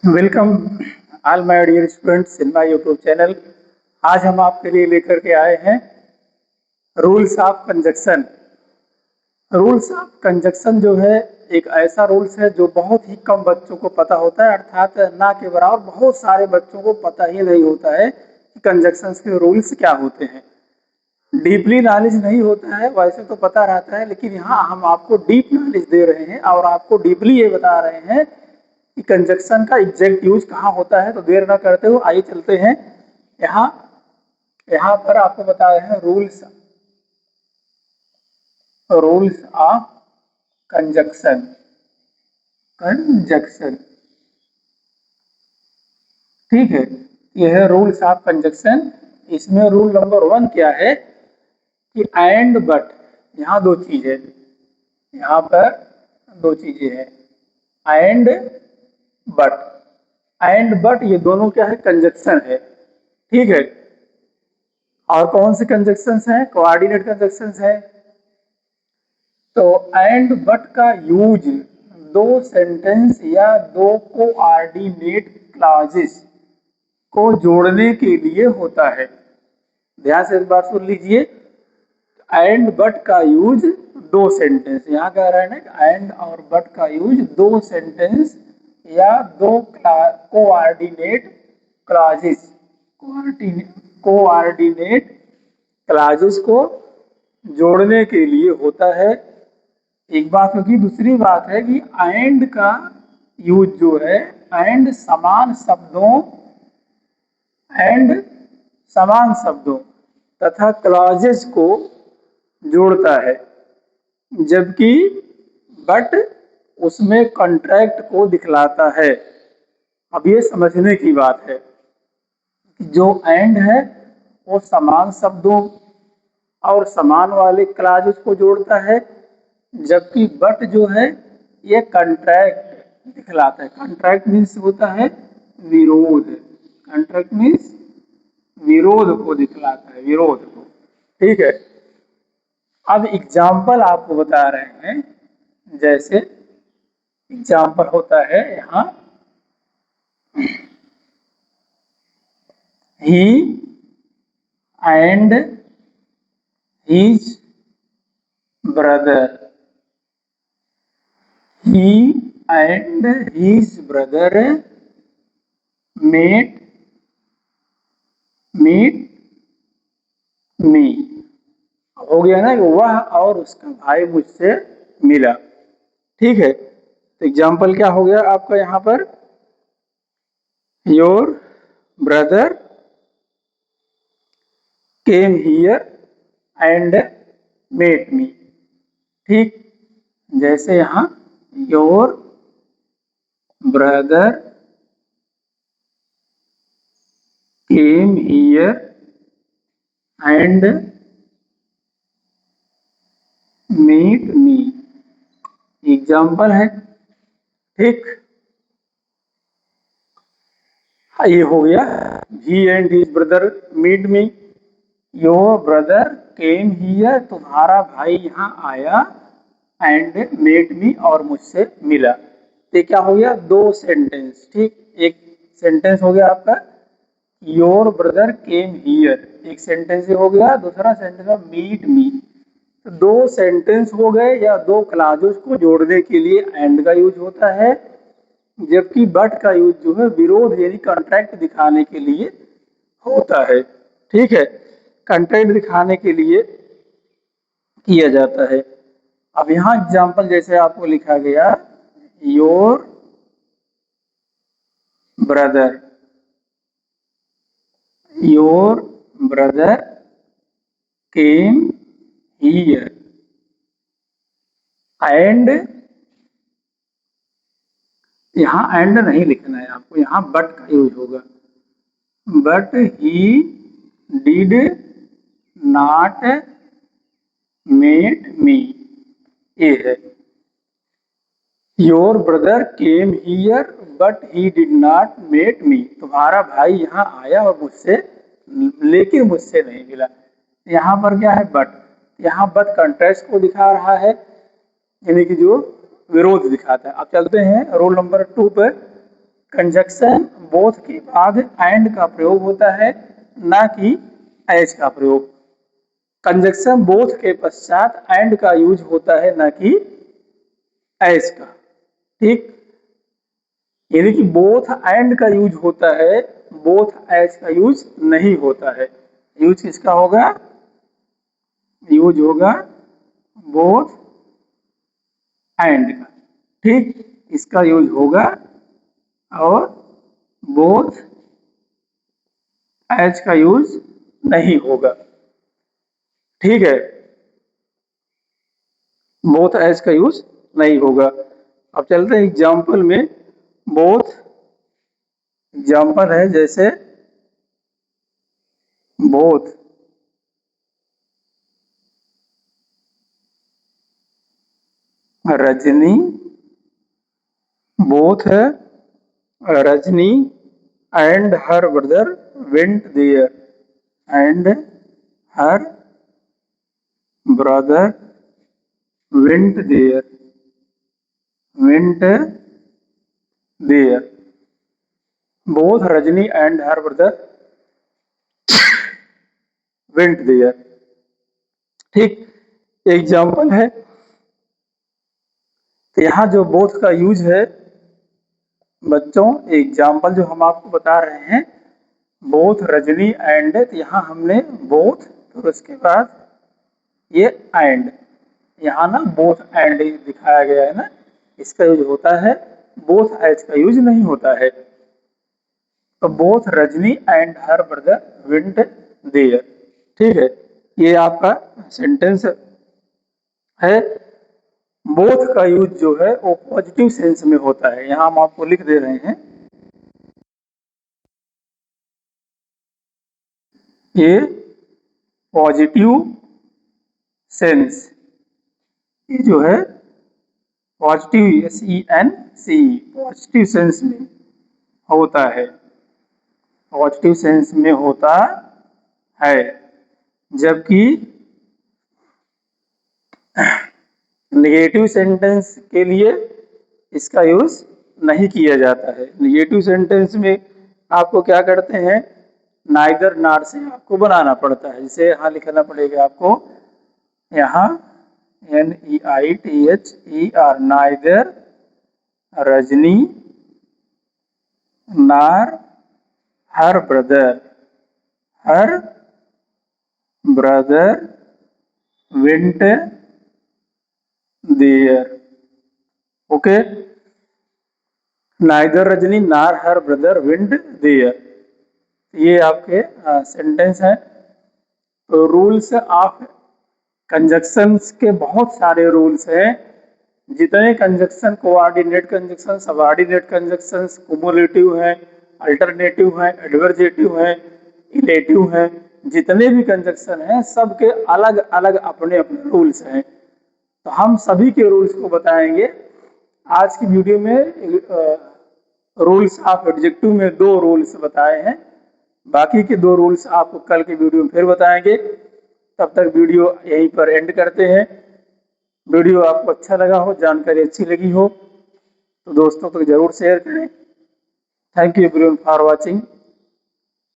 Welcome all my dear students in my YouTube channel. आज हम आपके लिए लेकर के आए हैं rules of conjunction. Rules of conjunction जो है एक ऐसा रूल्स है जो बहुत ही कम बच्चों को पता होता है, अर्थात ना के बराबर बहुत सारे बच्चों को पता ही नहीं होता है कि कंजक्शन के रूल्स क्या होते हैं। डीपली नॉलेज नहीं होता है, वैसे तो पता रहता है, लेकिन यहाँ हम आपको डीप नॉलेज दे रहे हैं और आपको डीपली ये बता रहे हैं कि कंजक्शन का एग्जैक्ट यूज कहाँ होता है। तो देर ना करते हुए आइए चलते हैं। यहाँ यहाँ पर आपको बता रहे हैं rules rules of conjunction. Conjunction ठीक है, यह है रूल्स ऑफ कंजक्शन। इसमें रूल नंबर 1 क्या है कि एंड बट। यहाँ दो चीजें, यहाँ पर दो चीजें हैं, एंड बट। एंड बट ये दोनों क्या है, कंजक्शन है। ठीक है, और कौन से कंजक्शंस हैं, कोऑर्डिनेट कंजक्शंस हैं। तो एंड बट का यूज दो सेंटेंस या दो कोऑर्डिनेट क्लॉजेस को जोड़ने के लिए होता है। ध्यान से इस बात सुन लीजिए, एंड बट का यूज दो सेंटेंस, यहाँ कह रहा है ना एंड और बट का यूज दो सेंटेंस या दो कोऑर्डिनेट क्लॉजेस कोऑर्डिनेट क्लॉजेस को जोड़ने के लिए होता है। एक बात होगी, दूसरी बात है कि एंड का यूज जो है एंड समान शब्दों तथा क्लॉजेस को जोड़ता है, जबकि बट उसमें कॉन्ट्रैक्ट को दिखलाता है। अब ये समझने की बात है कि जो एंड है वो समान शब्दों और समान वाले क्लॉजेस को जोड़ता है, जबकि बट जो है ये कॉन्ट्रैक्ट दिखलाता है। कॉन्ट्रैक्ट मीन्स होता है विरोध, कॉन्ट्रैक्ट मीन्स विरोध को दिखलाता है, विरोध को। ठीक है, अब एग्जाम्पल आपको बता रहे हैं। जैसे एग्जाम्पल होता है यहाँ, he and his brother, he and his brother meet me। हो गया ना, वह और उसका भाई मुझसे मिला। ठीक है, तो एग्जाम्पल क्या हो गया आपका यहाँ पर, your brother came here and met me. ठीक, जैसे यहाँ your brother came here and meet me, example है। ठीक, ये हो गया, he and his brother meet me, your brother came here, तुम्हारा भाई यहाँ आया, एंड मेट मी और मुझसे मिला। तो क्या हो गया, दो सेंटेंस। ठीक, एक सेंटेंस हो गया आपका योर ब्रदर केम हियर, एक सेंटेंस हो गया, दूसरा सेंटेंस मीट मी। तो दो सेंटेंस हो गए या दो क्लॉजेस को जोड़ने के लिए एंड का यूज होता है, जबकि बट का यूज जो है विरोध यानी कॉन्ट्रैक्ट दिखाने के लिए होता है। ठीक है, कॉन्ट्रैक्ट दिखाने के लिए किया जाता है। अब यहाँ एग्जाम्पल जैसे आपको लिखा गया, your brother came here and, यहाँ एंड नहीं लिखना है आपको, यहाँ बट का यूज होगा, but he did not met me, ये है your brother came here but he did not met me, तुम्हारा भाई यहाँ आया और मुझसे लेकिन मुझसे नहीं मिला। यहाँ पर क्या है, बट। यहाँ बट कंट्रास्ट को दिखा रहा है, यानी कि जो विरोध दिखाता है। अब चलते हैं रोल नंबर 2 पर। कंजक्शन बोथ के बाद एंड का प्रयोग होता है, ना कि एज का प्रयोग। कंजक्शन बोथ के पश्चात एंड का यूज होता है, ना कि एज का। ठीक, यानी कि बोथ एंड का यूज होता है, बोथ एज का यूज नहीं होता है। यूज किसका होगा? यूज होगा बोथ एंड का। ठीक, इसका यूज होगा और बोथ एज का यूज नहीं होगा। ठीक है, बोथ एज का यूज नहीं होगा। अब चलते हैं एग्जाम्पल में। बोथ एग्जाम्पल है जैसे बोथ रजनी, बोथ है Rajni and her brother went there, and her brother went there, went there. Both Rajni and her brother went there. ठीक, एग्जाम्पल है। तो यहाँ जो बोथ का यूज है बच्चों, एग्जाम्पल जो हम आपको बता रहे हैं, बोथ रजनी एंड, तो यहाँ हमने बोथ, फिर उसके बाद ये एंड, यहाँ ना बोथ एंड दिखाया गया है ना, इसका यूज होता है, बोथ एज का यूज नहीं होता है। तो both Rajni and her brother went there. ठीक है, ये आपका सेंटेंस है। बोथ का यूज जो है वो पॉजिटिव सेंस में होता है, यहाँ हम आपको लिख दे रहे हैं। ये पॉजिटिव सेंस, ये जो है पॉजिटिव SENC, पॉजिटिव सेंस में होता है, पॉजिटिव सेंस में होता है। जबकि नेगेटिव सेंटेंस के लिए इसका यूज नहीं किया जाता है। नेगेटिव सेंटेंस में आपको क्या करते हैं, नाइदर नार से आपको बनाना पड़ता है। जिसे यहाँ लिखना पड़ेगा आपको, यहाँ NEITHER, neither Rajni nor her brother, her brother went there. Okay, neither Rajni nor her brother went there, ये आपके सेंटेंस है। तो रूल्स ऑफ कंजक्शंस के बहुत सारे रूल्स हैं। जितने conjunction, coordinate conjunction, subordinate conjunction, cumulative हैं, अल्टरनेटिव हैं, एडवर्जेटिव हैं, इलेटिव हैं, जितने भी कंजक्शन हैं सबके अलग अलग अपने अपने रूल्स हैं। तो हम सभी के रूल्स को बताएंगे आज की वीडियो में। रूल्स ऑफ एडजेक्टिव में 2 रूल्स बताए हैं, बाकी के 2 रूल्स आपको कल के वीडियो में फिर बताएंगे। तब तक वीडियो यहीं पर एंड करते हैं। वीडियो आपको अच्छा लगा हो, जानकारी अच्छी लगी हो तो दोस्तों तक जरूर शेयर करें। Thank you everyone for watching.